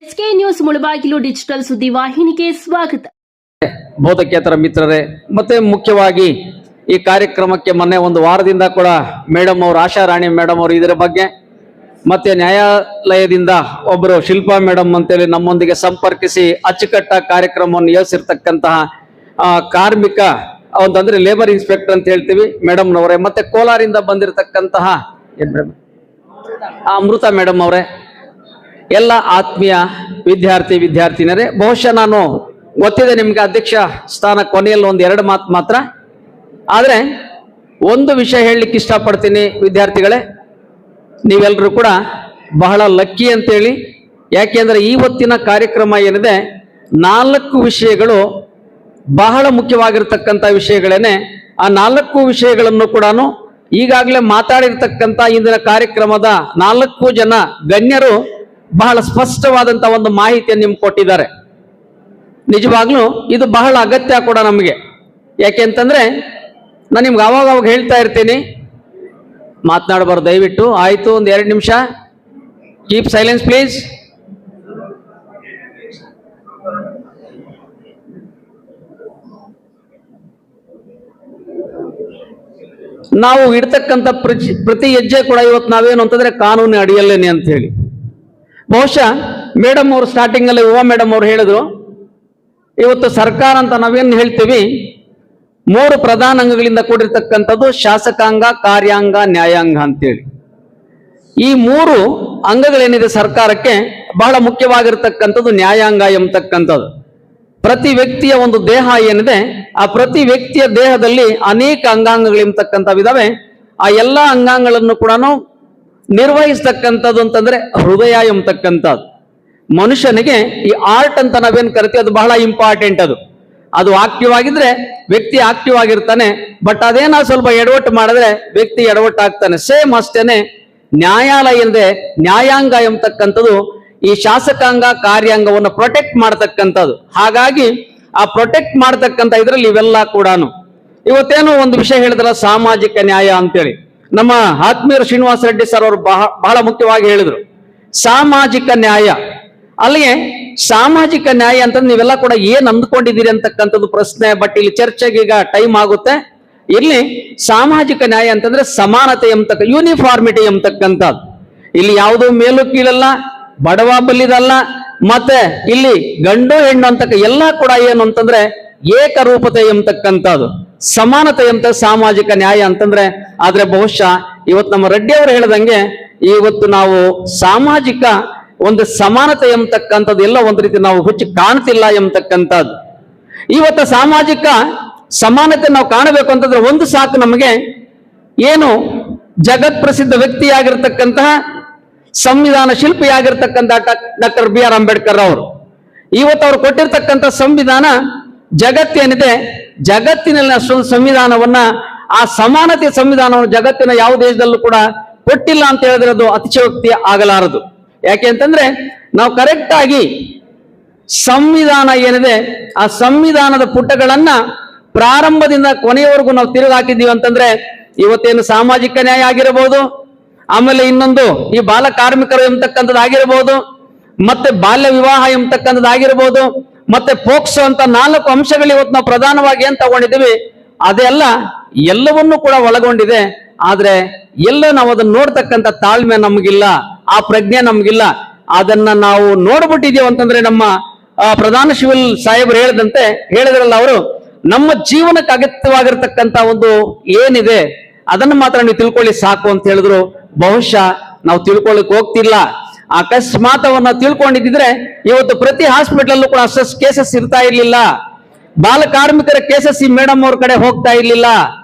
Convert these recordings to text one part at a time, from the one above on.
SK news Mulbagal digital ಸುದ್ದಿ ವಾಹಿನಿಗೆ ಸ್ವಾಗತ. ಬೋಧಕೇತರ ಮಿತ್ರರೇ, ಮತ್ತೆ ಮುಖ್ಯವಾಗಿ ಈ ಕಾರ್ಯಕ್ರಮಕ್ಕೆ ಮೊನ್ನೆ ಒಂದು ವಾರದಿಂದ ಕೂಡ ಮೇಡಮ್ ಅವರು, ಆಶಾ ರಾಣಿ ಮೇಡಮ್ ಅವರು ಇದರ ಬಗ್ಗೆ, ಮತ್ತೆ ನ್ಯಾಯಾಲಯದಿಂದ ಒಬ್ಬರು ಶಿಲ್ಪಾ ಮೇಡಮ್ ಅಂತೇಳಿ ನಮ್ಮೊಂದಿಗೆ ಸಂಪರ್ಕಿಸಿ ಅಚ್ಚುಕಟ್ಟಾಗಿ ಕಾರ್ಯಕ್ರಮವನ್ನು ಯೋಚಿಸಿರ್ತಕ್ಕಂತಹ ಕಾರ್ಮಿಕ ಒಂದಂದ್ರೆ ಲೇಬರ್ ಇನ್ಸ್ಪೆಕ್ಟರ್ ಅಂತ ಹೇಳ್ತೀವಿ ಮೇಡಮ್ನವರೇ, ಮತ್ತೆ ಕೋಲಾರಿಂದ ಬಂದಿರತಕ್ಕಂತಹ ಅಮೃತ ಮೇಡಮ್ ಅವರೇ, ಎಲ್ಲ ಆತ್ಮೀಯ ವಿದ್ಯಾರ್ಥಿನಿಯರೇ, ಬಹುಶಃ ನಾನು ಗೊತ್ತಿದೆ ನಿಮ್ಗೆ ಅಧ್ಯಕ್ಷ ಸ್ಥಾನ ಕೊನೆಯಲ್ಲಿ ಒಂದು ಎರಡು ಮಾತು ಮಾತ್ರ, ಆದ್ರೆ ಒಂದು ವಿಷಯ ಹೇಳಲಿಕ್ಕೆ ಇಷ್ಟಪಡ್ತೀನಿ ವಿದ್ಯಾರ್ಥಿಗಳೇ, ನೀವೆಲ್ಲರೂ ಕೂಡ ಬಹಳ ಲಕ್ಕಿ ಅಂತೇಳಿ. ಯಾಕೆಂದ್ರೆ ಇವತ್ತಿನ ಕಾರ್ಯಕ್ರಮ ಏನಿದೆ 4 ವಿಷಯಗಳು ಬಹಳ ಮುಖ್ಯವಾಗಿರ್ತಕ್ಕಂಥ ವಿಷಯಗಳೇನೆ. ಆ 4 ವಿಷಯಗಳನ್ನು ಕೂಡ ಈಗಾಗಲೇ ಮಾತಾಡಿರ್ತಕ್ಕಂಥ ಇಂದಿನ ಕಾರ್ಯಕ್ರಮದ 4 ಜನ ಗಣ್ಯರು ಬಹಳ ಸ್ಪಷ್ಟವಾದಂತ ಒಂದು ಮಾಹಿತಿಯನ್ನು ನಿಮ್ಗೆ ಕೊಟ್ಟಿದ್ದಾರೆ. ನಿಜವಾಗ್ಲೂ ಇದು ಬಹಳ ಅಗತ್ಯ ಕೂಡ ನಮಗೆ. ಯಾಕೆಂತಂದ್ರೆ ನಾನು ನಿಮ್ಗೆ ಅವಾಗ ಹೇಳ್ತಾ ಇರ್ತೀನಿ, ಮಾತನಾಡಬಾರ್ದು ದಯವಿಟ್ಟು. ಆಯ್ತು, ಒಂದು 2 ನಿಮಿಷ ಕೀಪ್ ಸೈಲೆನ್ಸ್ ಪ್ಲೀಸ್. ನಾವು ಇಡ್ತಕ್ಕಂಥ ಪ್ರತಿ ಹೆಜ್ಜೆ ಕೂಡ ಇವತ್ತು ನಾವೇನು ಅಂತಂದ್ರೆ ಕಾನೂನು ಅಡಿಯಲ್ಲೇನೆ ಅಂತ ಹೇಳಿ. ಬಹುಶಃ ಮೇಡಮ್ ಅವರು ಸ್ಟಾರ್ಟಿಂಗ್ ಅಲ್ಲಿ ಯುವ ಮೇಡಮ್ ಅವರು ಹೇಳಿದ್ರು, ಇವತ್ತು ಸರ್ಕಾರ ಅಂತ ನಾವೇನು ಹೇಳ್ತೀವಿ 3 ಪ್ರಧಾನ ಅಂಗಗಳಿಂದ ಕೂಡಿರ್ತಕ್ಕಂಥದ್ದು ಶಾಸಕಾಂಗ, ಕಾರ್ಯಾಂಗ, ನ್ಯಾಯಾಂಗ ಅಂತೇಳಿ. ಈ 3 ಅಂಗಗಳೇನಿದೆ ಸರ್ಕಾರಕ್ಕೆ ಬಹಳ ಮುಖ್ಯವಾಗಿರ್ತಕ್ಕಂಥದ್ದು ನ್ಯಾಯಾಂಗ ಎಂಬತಕ್ಕಂಥದ್ದು. ಪ್ರತಿ ವ್ಯಕ್ತಿಯ ಒಂದು ದೇಹ ಏನಿದೆ, ಆ ಪ್ರತಿ ವ್ಯಕ್ತಿಯ ದೇಹದಲ್ಲಿ ಅನೇಕ ಅಂಗಾಂಗಗಳಿರ್ತಕ್ಕಂಥವಿದಾವೆ. ಆ ಎಲ್ಲ ಅಂಗಾಂಗಗಳನ್ನು ಕೂಡ ನಿರ್ವಹಿಸ್ತಕ್ಕಂಥದ್ದು ಅಂತಂದ್ರೆ ಹೃದಯ ಎಂಬತಕ್ಕಂಥದ್ದು. ಮನುಷ್ಯನಿಗೆ ಈ ಆರ್ಟ್ ಅಂತ ನಾವೇನ್ ಕರಿತೀವಿ ಅದು ಬಹಳ ಇಂಪಾರ್ಟೆಂಟ್. ಅದು ಆಕ್ಟಿವ್ ಆಗಿದ್ರೆ ವ್ಯಕ್ತಿ ಆಕ್ಟಿವ್ ಆಗಿರ್ತಾನೆ, ಬಟ್ ಅದೇನೋ ಸ್ವಲ್ಪ ಎಡವಟ್ಟು ಮಾಡಿದ್ರೆ ವ್ಯಕ್ತಿ ಎಡವಟ್ಟು ಆಗ್ತಾನೆ. ಸೇಮ್ ಅಷ್ಟೇನೆ ನ್ಯಾಯಾಲಯ ಎಂದ್ರೆ ನ್ಯಾಯಾಂಗ ಎಂಬತಕ್ಕಂಥದ್ದು ಈ ಶಾಸಕಾಂಗ, ಕಾರ್ಯಾಂಗವನ್ನು ಪ್ರೊಟೆಕ್ಟ್ ಮಾಡತಕ್ಕಂಥದ್ದು. ಹಾಗಾಗಿ ಆ ಪ್ರೊಟೆಕ್ಟ್ ಮಾಡತಕ್ಕಂಥ ಇದ್ರಲ್ಲಿ ಇವೆಲ್ಲ ಕೂಡ. ಇವತ್ತೇನು ಒಂದು ವಿಷಯ ಹೇಳಿದ್ರಲ್ಲ, ಸಾಮಾಜಿಕ ನ್ಯಾಯ ಅಂತೇಳಿ, ನಮ್ಮ ಆತ್ಮೀಯರು ಶ್ರೀನಿವಾಸ ರೆಡ್ಡಿ ಸರ್ ಅವರು ಬಹಳ ಮುಖ್ಯವಾಗಿ ಹೇಳಿದ್ರು ಸಾಮಾಜಿಕ ನ್ಯಾಯ. ಅಲ್ಲಿಗೆ ಸಾಮಾಜಿಕ ನ್ಯಾಯ ಅಂತಂದ್ರೆ ನೀವೆಲ್ಲ ಕೂಡ ಏನ್ ಅಂದ್ಕೊಂಡಿದ್ದೀರಿ ಅಂತಕ್ಕಂಥದ್ದು ಪ್ರಶ್ನೆ. ಬಟ್ ಇಲ್ಲಿ ಚರ್ಚೆಗೆ ಈಗ ಟೈಮ್ ಆಗುತ್ತೆ. ಇಲ್ಲಿ ಸಾಮಾಜಿಕ ನ್ಯಾಯ ಅಂತಂದ್ರೆ ಸಮಾನತೆ ಎಂಬತಕ್ಕ, ಯೂನಿಫಾರ್ಮಿಟಿ ಎಂಬತಕ್ಕಂಥದ್ದು. ಇಲ್ಲಿ ಯಾವುದೋ ಮೇಲು ಕೀಳಲ್ಲ, ಬಡವ ಬಲ್ಲಿದಲ್ಲ, ಮತ್ತೆ ಇಲ್ಲಿ ಗಂಡು ಹೆಣ್ಣು ಅಂತಕ್ಕ ಎಲ್ಲ ಕೂಡ ಏನು ಅಂತಂದ್ರೆ ಏಕರೂಪತೆ ಎಂಬತಕ್ಕಂಥದ್ದು, ಸಮಾನತೆ ಎಂತ ಸಾಮಾಜಿಕ ನ್ಯಾಯ ಅಂತಂದ್ರೆ. ಆದ್ರೆ ಬಹುಶಃ ಇವತ್ತು ನಮ್ಮ ರೆಡ್ಡಿ ಅವರು ಹೇಳಿದಂಗೆ ಇವತ್ತು ನಾವು ಸಾಮಾಜಿಕ ಒಂದು ಸಮಾನತೆ ಎಂಬತಕ್ಕಂಥದ್ದು ಎಲ್ಲ ಒಂದು ರೀತಿ ನಾವು ಹುಚ್ಚು ಕಾಣ್ತಿಲ್ಲ ಎಂಬತಕ್ಕಂಥದ್ದು. ಇವತ್ತು ಸಾಮಾಜಿಕ ಸಮಾನತೆ ನಾವು ಕಾಣಬೇಕು ಅಂತಂದ್ರೆ ಒಂದು ಸಾಕು ನಮಗೆ, ಏನು ಜಗತ್ ಪ್ರಸಿದ್ಧ ವ್ಯಕ್ತಿಯಾಗಿರ್ತಕ್ಕಂತಹ ಸಂವಿಧಾನ ಶಿಲ್ಪಿಯಾಗಿರ್ತಕ್ಕಂಥ ಡಾಕ್ಟರ್ BR ಅಂಬೇಡ್ಕರ್ ಅವರು. ಇವತ್ತು ಅವರು ಕೊಟ್ಟಿರ್ತಕ್ಕಂಥ ಸಂವಿಧಾನ ಜಗತ್ತೇನಿದೆ, ಜಗತ್ತಿನಲ್ಲಿ ಅಷ್ಟೊಂದು ಸಂವಿಧಾನವನ್ನ, ಆ ಸಮಾನತೆ ಸಂವಿಧಾನವನ್ನು ಜಗತ್ತಿನ ಯಾವ ದೇಶದಲ್ಲೂ ಕೂಡ ಕೊಟ್ಟಿಲ್ಲ ಅಂತ ಹೇಳಿದ್ರೆ ಅದು ಅತಿಶಯೋಕ್ತಿ ಆಗಲಾರದು. ಯಾಕೆ ಅಂತಂದ್ರೆ ನಾವು ಕರೆಕ್ಟ್ ಆಗಿ ಸಂವಿಧಾನ ಏನಿದೆ ಆ ಸಂವಿಧಾನದ ಪುಟಗಳನ್ನ ಪ್ರಾರಂಭದಿಂದ ಕೊನೆಯವರೆಗೂ ನಾವು ತಿರುಗಾಕಿದ್ದೀವಿ ಅಂತಂದ್ರೆ ಇವತ್ತೇನು ಸಾಮಾಜಿಕ ನ್ಯಾಯ ಆಗಿರಬಹುದು, ಆಮೇಲೆ ಇನ್ನೊಂದು ಈ ಬಾಲ ಕಾರ್ಮಿಕರು ಎಂಬತಕ್ಕಂಥದ್ದು ಆಗಿರಬಹುದು, ಮತ್ತೆ ಬಾಲ್ಯ ವಿವಾಹ ಎಂಬತಕ್ಕಂಥದ್ದು ಆಗಿರಬಹುದು, ಮತ್ತೆ ಪೋಕ್ಸೋ ಅಂತ 4 ಅಂಶಗಳು ಇವತ್ತು ನಾವು ಪ್ರಧಾನವಾಗಿ ಏನ್ ತಗೊಂಡಿದ್ದೀವಿ ಅದೆಲ್ಲ ಎಲ್ಲವನ್ನೂ ಕೂಡ ಒಳಗೊಂಡಿದೆ. ಆದ್ರೆ ಎಲ್ಲ ನಾವು ಅದನ್ನ ನೋಡ್ತಕ್ಕಂಥ ತಾಳ್ಮೆ ನಮಗಿಲ್ಲ, ಆ ಪ್ರಜ್ಞೆ ನಮಗಿಲ್ಲ. ಅದನ್ನ ನಾವು ನೋಡ್ಬಿಟ್ಟಿದೀವಿ ಅಂತಂದ್ರೆ ನಮ್ಮ ಪ್ರಧಾನ ಸಿವಿಲ್ ಸಾಹೇಬರು ಹೇಳಿದ್ರಲ್ಲ ಅವರು, ನಮ್ಮ ಜೀವನಕ್ಕೆ ಅಗತ್ಯವಾಗಿರ್ತಕ್ಕಂಥ ಒಂದು ಏನಿದೆ ಅದನ್ನ ಮಾತ್ರ ನೀವು ತಿಳ್ಕೊಳ್ಳಿ ಸಾಕು ಅಂತ ಹೇಳಿದ್ರು. ಬಹುಶಃ ನಾವು ತಿಳ್ಕೊಳ್ಳಿಕ್ ಹೋಗ್ತಿಲ್ಲ. ಅಕಸ್ಮಾತ್ ತಿಳ್ಕೊಂಡಿದ್ರೆ ಇವತ್ತು ಪ್ರತಿ ಹಾಸ್ಪಿಟಲ್ ಕೂಡ ಅಷ್ಟು ಕೇಸಸ್ ಇರ್ತಾ ಇರ್ಲಿಲ್ಲ, ಬಾಲ ಕಾರ್ಮಿಕರ ಕೇಸಸ್ ಈ ಮೇಡಮ್ ಅವ್ರ ಕಡೆ ಹೋಗ್ತಾ ಇರ್ಲಿಲ್ಲ,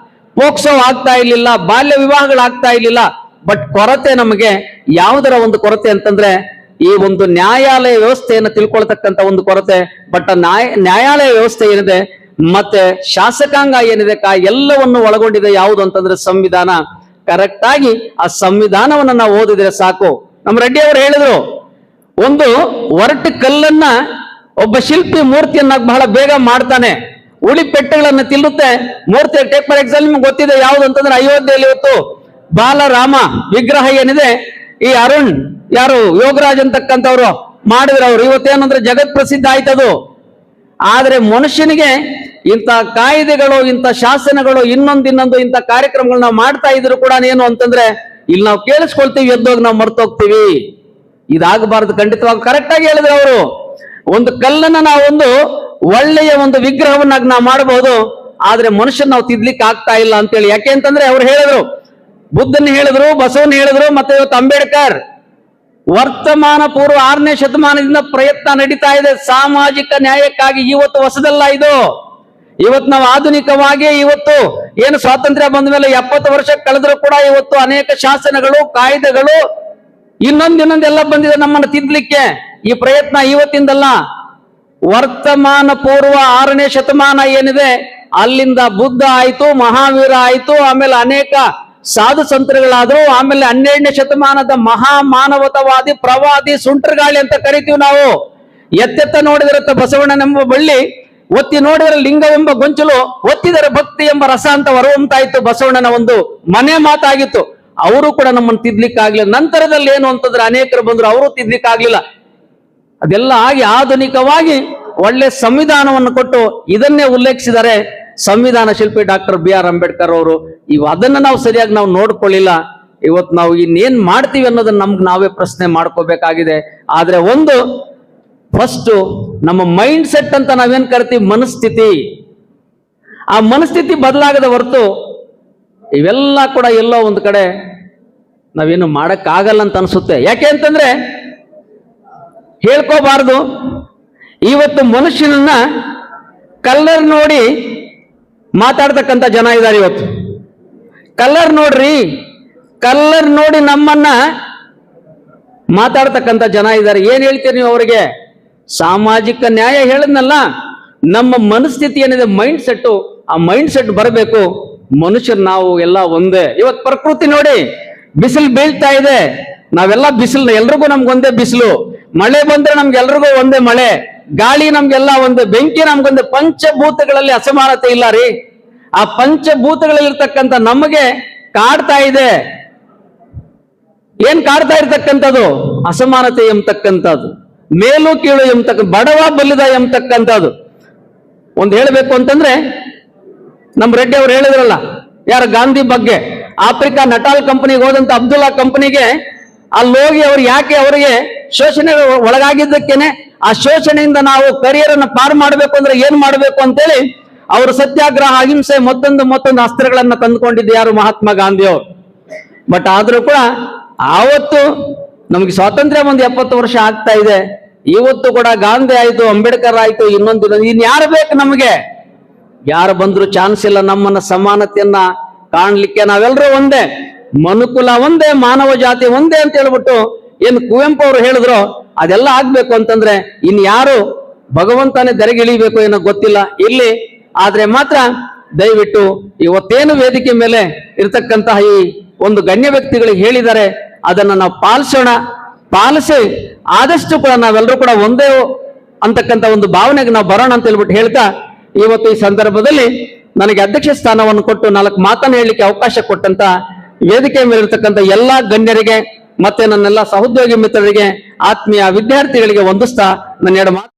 ಪೋಕ್ಸೋ ಆಗ್ತಾ ಇರ್ಲಿಲ್ಲ, ಬಾಲ್ಯ ವಿವಾಹಗಳಾಗ್ತಾ ಇರ್ಲಿಲ್ಲ. ಬಟ್ ಕೊರತೆ ನಮಗೆ ಯಾವುದರ ಒಂದು ಕೊರತೆ ಅಂತಂದ್ರೆ ಈ ಒಂದು ನ್ಯಾಯಾಲಯ ವ್ಯವಸ್ಥೆಯನ್ನು ತಿಳ್ಕೊಳ್ತಕ್ಕಂಥ ಒಂದು ಕೊರತೆ. ಬಟ್ ನ್ಯಾಯಾಲಯ ವ್ಯವಸ್ಥೆ ಏನಿದೆ ಮತ್ತೆ ಶಾಸಕಾಂಗ ಏನಿದೆ ಎಲ್ಲವನ್ನು ಒಳಗೊಂಡಿದೆ ಯಾವುದು ಅಂತಂದ್ರೆ ಸಂವಿಧಾನ. ಕರೆಕ್ಟ್ ಆಗಿ ಆ ಸಂವಿಧಾನವನ್ನ ನಾವು ಓದಿದ್ರೆ ಸಾಕು. ನಮ್ಮ ರೆಡ್ಡಿ ಅವರು ಹೇಳಿದ್ರು, ಒಂದು ಒರಟು ಕಲ್ಲನ್ನ ಒಬ್ಬ ಶಿಲ್ಪಿ ಮೂರ್ತಿಯನ್ನ ಬಹಳ ಬೇಗ ಮಾಡ್ತಾನೆ, ಉಳಿ ಪೆಟ್ಟುಗಳನ್ನ ತಿನ್ನುತ್ತೆ ಮೂರ್ತಿ. ಟೇಕ್ ಫಾರ್ ಎಕ್ಸಾಂಪಲ್ ನಿಮ್ಗೆ ಗೊತ್ತಿದೆ ಯಾವುದು ಅಂತಂದ್ರೆ ಅಯೋಧ್ಯೆಯಲ್ಲಿ ಇವತ್ತು ಬಾಲರಾಮ ವಿಗ್ರಹ ಏನಿದೆ, ಈ ಅರುಣ್ ಯಾರು ಯೋಗರಾಜ್ ಅಂತಕ್ಕಂಥವ್ರು ಮಾಡಿದ್ರು ಅವರು. ಇವತ್ತೇನಂದ್ರೆ ಜಗತ್ ಪ್ರಸಿದ್ಧ ಆಯ್ತದು. ಆದ್ರೆ ಮನುಷ್ಯನಿಗೆ ಇಂಥ ಕಾಯ್ದೆಗಳು, ಇಂಥ ಶಾಸನಗಳು, ಇನ್ನೊಂದು ಇಂಥ ಕಾರ್ಯಕ್ರಮಗಳು ನಾವು ಮಾಡ್ತಾ ಇದ್ರು ಕೂಡ ಏನು ಅಂತಂದ್ರೆ ಇಲ್ಲಿ ನಾವು ಕೇಳಿಸ್ಕೊಳ್ತೀವಿ, ಎದ್ದೋಗಿ ನಾವು ಮರ್ತೋಗ್ತೀವಿ. ಇದಾಗಬಾರದು. ಖಂಡಿತವಾಗಿ ಕರೆಕ್ಟ್ ಆಗಿ ಹೇಳಿದ್ರು ಅವರು. ಒಂದು ಕಲ್ಲನ್ನ ನಾವೊಂದು ಒಳ್ಳೆಯ ಒಂದು ವಿಗ್ರಹವನ್ನಾಗಿ ನಾವು ಮಾಡಬಹುದು, ಆದ್ರೆ ಮನುಷ್ಯನ್ ನಾವು ತಿದ್ಲಿಕ್ಕೆ ಆಗ್ತಾ ಇಲ್ಲ ಅಂತೇಳಿ. ಯಾಕೆ ಅಂತಂದ್ರೆ ಅವ್ರು ಹೇಳಿದ್ರು, ಬುದ್ಧನ್ ಹೇಳಿದ್ರು, ಬಸವನ್ ಹೇಳಿದ್ರು, ಮತ್ತೆ ಇವತ್ತು ಅಂಬೇಡ್ಕರ್. ವರ್ತಮಾನ ಪೂರ್ವ 6ನೇ ಶತಮಾನದಿಂದ ಪ್ರಯತ್ನ ನಡೀತಾ ಇದೆ ಸಾಮಾಜಿಕ ನ್ಯಾಯಕ್ಕಾಗಿ. ಇವತ್ತು ಹೊಸದಲ್ಲ ಇದು. ಇವತ್ತು ನಾವು ಆಧುನಿಕವಾಗಿ ಇವತ್ತು ಏನು ಸ್ವಾತಂತ್ರ್ಯ ಬಂದ ಮೇಲೆ 70 ವರ್ಷ ಕಳೆದ್ರು ಕೂಡ ಇವತ್ತು ಅನೇಕ ಶಾಸನಗಳು, ಕಾಯ್ದೆಗಳು, ಇನ್ನೊಂದೆಲ್ಲ ಬಂದಿದೆ ನಮ್ಮನ್ನು ತಿದ್ದಲಿಕ್ಕೆ. ಈ ಪ್ರಯತ್ನ ಇವತ್ತಿಂದಲ್ಲ. ವರ್ತಮಾನ ಪೂರ್ವ 6ನೇ ಶತಮಾನ ಏನಿದೆ ಅಲ್ಲಿಂದ ಬುದ್ಧ ಆಯ್ತು, ಮಹಾವೀರ ಆಯ್ತು, ಆಮೇಲೆ ಅನೇಕ ಸಾಧು ಸಂತರುಗಳಾದ್ರು, ಆಮೇಲೆ 12ನೇ ಶತಮಾನದ ಮಹಾ ಮಾನವತಾವಾದಿ, ಪ್ರವಾದಿ, ಸುಂಟರಗಾಳಿ ಅಂತ ಕರಿತೀವಿ ನಾವು. ಎತ್ತೆತ್ತ ನೋಡಿದಿರತ್ತ ಬಸವಣ್ಣನೆಂಬ ಬಳ್ಳಿ, ಒತ್ತಿ ನೋಡಿದರೆ ಲಿಂಗವೆಂಬ ಗೊಂಚಲು, ಒತ್ತಿದರೆ ಭಕ್ತಿ ಎಂಬ ರಸ ಅಂತ ಹೊರಹೊಮ್ತಾಯಿತ್ತು ಬಸವಣ್ಣನ ಒಂದು ಮನೆ ಮಾತಾಗಿತ್ತು. ಅವರು ಕೂಡ ನಮ್ಮನ್ನು ತಿದ್ಲಿಕ್ಕಾಗ್ಲಿಲ್ಲ. ನಂತರದಲ್ಲಿ ಏನು ಅಂತಂದ್ರೆ ಅನೇಕರು ಬಂದ್ರು, ಅವರು ತಿದ್ಲಿಕ್ಕಾಗ್ಲಿಲ್ಲ. ಅದೆಲ್ಲ ಆಗಿ ಆಧುನಿಕವಾಗಿ ಒಳ್ಳೆ ಸಂವಿಧಾನವನ್ನು ಕೊಟ್ಟು ಇದನ್ನೇ ಉಲ್ಲೇಖಿಸಿದ್ದಾರೆ ಸಂವಿಧಾನ ಶಿಲ್ಪಿ ಡಾಕ್ಟರ್ BR ಅಂಬೇಡ್ಕರ್ ಅವರು. ಅದನ್ನ ನಾವು ಸರಿಯಾಗಿ ನಾವು ನೋಡ್ಕೊಳ್ಳಿಲ್ಲ. ಇವತ್ತು ನಾವು ಇನ್ನೇನ್ ಮಾಡ್ತೀವಿ ಅನ್ನೋದನ್ನ ನಮ್ಗೆ ನಾವೇ ಪ್ರಶ್ನೆ ಮಾಡ್ಕೋಬೇಕಾಗಿದೆ. ಆದ್ರೆ ಒಂದು ಫಸ್ಟ್ ನಮ್ಮ ಮೈಂಡ್ ಸೆಟ್ ಅಂತ ನಾವೇನ್ ಕರಿತೀವಿ, ಮನಸ್ಥಿತಿ, ಆ ಮನಸ್ಥಿತಿ ಬದಲಾಗದ ಹೊರತು ಇವೆಲ್ಲ ಕೂಡ ಎಲ್ಲೋ ಒಂದು ಕಡೆ ನಾವೇನು ಮಾಡಕ್ಕಾಗಲ್ಲ ಅಂತ ಅನ್ಸುತ್ತೆ. ಯಾಕೆ ಅಂತಂದ್ರೆ ಹೇಳ್ಕೋಬಾರ್ದು. ಇವತ್ತು ಮನುಷ್ಯನನ್ನ ಕಲ್ಲರ್ ನೋಡಿ ಮಾತಾಡ್ತಕ್ಕಂಥ ಜನ ಇದ್ದಾರೆ. ಇವತ್ತು ಕಲ್ಲರ್ ನೋಡ್ರಿ, ಕಲ್ಲರ್ ನೋಡಿ ನಮ್ಮನ್ನ ಮಾತಾಡ್ತಕ್ಕಂಥ ಜನ ಇದ್ದಾರೆ. ಏನ್ ಹೇಳ್ತೀರಿ ನೀವು ಅವರಿಗೆ? ಸಾಮಾಜಿಕ ನ್ಯಾಯ ಹೇಳಿದ್ನಲ್ಲ, ನಮ್ಮ ಮನಸ್ಥಿತಿ ಏನಿದೆ, ಮೈಂಡ್ ಸೆಟ್, ಆ ಮೈಂಡ್ ಸೆಟ್ ಬರಬೇಕು. ಮನುಷ್ಯರು ನಾವು ಎಲ್ಲ ಒಂದೇ. ಇವತ್ತು ಪ್ರಕೃತಿ ನೋಡಿ, ಬಿಸಿಲು ಬೀಳ್ತಾ ಇದೆ, ನಾವೆಲ್ಲ ಬಿಸಿಲು, ಎಲ್ರಿಗೂ ನಮ್ಗೊಂದೇ ಬಿಸಿಲು. ಮಳೆ ಬಂದ್ರೆ ನಮ್ಗೆಲ್ರಿಗೂ ಒಂದೇ ಮಳೆ, ಗಾಳಿ ನಮ್ಗೆಲ್ಲ ಒಂದೇ, ಬೆಂಕಿ ನಮ್ಗೊಂದೇ. ಪಂಚಭೂತಗಳಲ್ಲಿ ಅಸಮಾನತೆ ಇಲ್ಲ ರೀ. ಆ ಪಂಚಭೂತಗಳಲ್ಲಿರ್ತಕ್ಕಂಥ ನಮಗೆ ಕಾಡ್ತಾ ಇದೆ. ಏನ್ ಕಾಡ್ತಾ ಇರ್ತಕ್ಕಂಥದ್ದು? ಅಸಮಾನತೆ ಎಂಬತಕ್ಕಂಥದ್ದು, ಮೇಲು ಕೀಳು ಬಡವ ಬಲ್ಲಿದ ಎಂಬತಕ್ಕಂಥದ್ದು. ಒಂದು ಹೇಳಬೇಕು ಅಂತಂದ್ರೆ ನಮ್ಮ ರೆಡ್ಡಿ ಅವ್ರು ಹೇಳಿದ್ರಲ್ಲ, ಯಾರ ಗಾಂಧಿ ಬಗ್ಗೆ, ಆಫ್ರಿಕಾ ನಟಾಲ್ ಕಂಪನಿಗೆ ಹೋದಂತ ಅಬ್ದುಲ್ಲಾ ಕಂಪನಿಗೆ ಅಲ್ಲಿ ಹೋಗಿ ಅವ್ರು ಯಾಕೆ ಅವರಿಗೆ ಶೋಷಣೆ ಒಳಗಾಗಿದ್ದಕ್ಕೇನೆ, ಆ ಶೋಷಣೆಯಿಂದ ನಾವು ಕರಿಯರ್ ಅನ್ನು ಪಾರು ಮಾಡಬೇಕು ಅಂದ್ರೆ ಏನ್ ಮಾಡಬೇಕು ಅಂತೇಳಿ ಅವರು ಸತ್ಯಾಗ್ರಹ, ಅಹಿಂಸೆ, ಮತ್ತೊಂದು ಅಸ್ತ್ರಗಳನ್ನ ತಂದುಕೊಂಡಿದ್ದು ಯಾರು? ಮಹಾತ್ಮ ಗಾಂಧಿ ಅವರು. ಬಟ್ ಆದ್ರೂ ಕೂಡ ಆವತ್ತು ನಮಗೆ ಸ್ವಾತಂತ್ರ್ಯ ಒಂದು 70 ವರ್ಷ ಆಗ್ತಾ ಇದೆ. ಇವತ್ತು ಕೂಡ ಗಾಂಧಿ ಆಯ್ತು, ಅಂಬೇಡ್ಕರ್ ಆಯ್ತು, ಇನ್ ಯಾರು ಬೇಕು ನಮಗೆ? ಯಾರು ಬಂದ್ರು ಚಾನ್ಸ್ ಇಲ್ಲ ನಮ್ಮನ್ನ ಸಮಾನತೆಯನ್ನ ಕಾಣ್ಲಿಕ್ಕೆ. ನಾವೆಲ್ಲರೂ ಒಂದೇ, ಮನುಕುಲ ಒಂದೇ, ಮಾನವ ಜಾತಿ ಒಂದೇ ಅಂತ ಹೇಳ್ಬಿಟ್ಟು ಏನು ಕುವೆಂಪು ಅವರು ಹೇಳಿದ್ರು, ಅದೆಲ್ಲ ಆಗ್ಬೇಕು ಅಂತಂದ್ರೆ ಯಾರು ಭಗವಂತನೇ ತೆರೆಗಿಳಿಬೇಕು ಏನೋ ಗೊತ್ತಿಲ್ಲ ಇಲ್ಲಿ. ಆದ್ರೆ ಮಾತ್ರ ದಯವಿಟ್ಟು ಇವತ್ತೇನು ವೇದಿಕೆ ಮೇಲೆ ಇರತಕ್ಕಂತಹ ಈ ಒಂದು ಗಣ್ಯ ವ್ಯಕ್ತಿಗಳಿಗೆ ಹೇಳಿದ್ದಾರೆ, ಅದನ್ನ ನಾವು ಪಾಲಿಸಿ ಆದಷ್ಟು ಕೂಡ ನಾವೆಲ್ಲರೂ ಕೂಡ ಒಂದೇ ಅಂತಕ್ಕಂಥ ಒಂದು ಭಾವನೆಗೆ ನಾವು ಬರೋಣ ಅಂತ ಹೇಳ್ಬಿಟ್ಟು ಹೇಳ್ತಾ, ಇವತ್ತು ಈ ಸಂದರ್ಭದಲ್ಲಿ ನನಗೆ ಅಧ್ಯಕ್ಷ ಸ್ಥಾನವನ್ನು ಕೊಟ್ಟು 4 ಮಾತನ್ನು ಹೇಳಲಿಕ್ಕೆ ಅವಕಾಶ ಕೊಟ್ಟಂತ ವೇದಿಕೆ ಮೇಲಿರ್ತಕ್ಕಂಥ ಎಲ್ಲಾ ಗಣ್ಯರಿಗೆ ಮತ್ತೆ ನನ್ನೆಲ್ಲ ಸಹೋದ್ಯೋಗಿ ಮಿತ್ರರಿಗೆ, ಆತ್ಮೀಯ ವಿದ್ಯಾರ್ಥಿಗಳಿಗೆ ವಂದಿಸ್ತಾ ನನ್ನ 2 ಮಾತು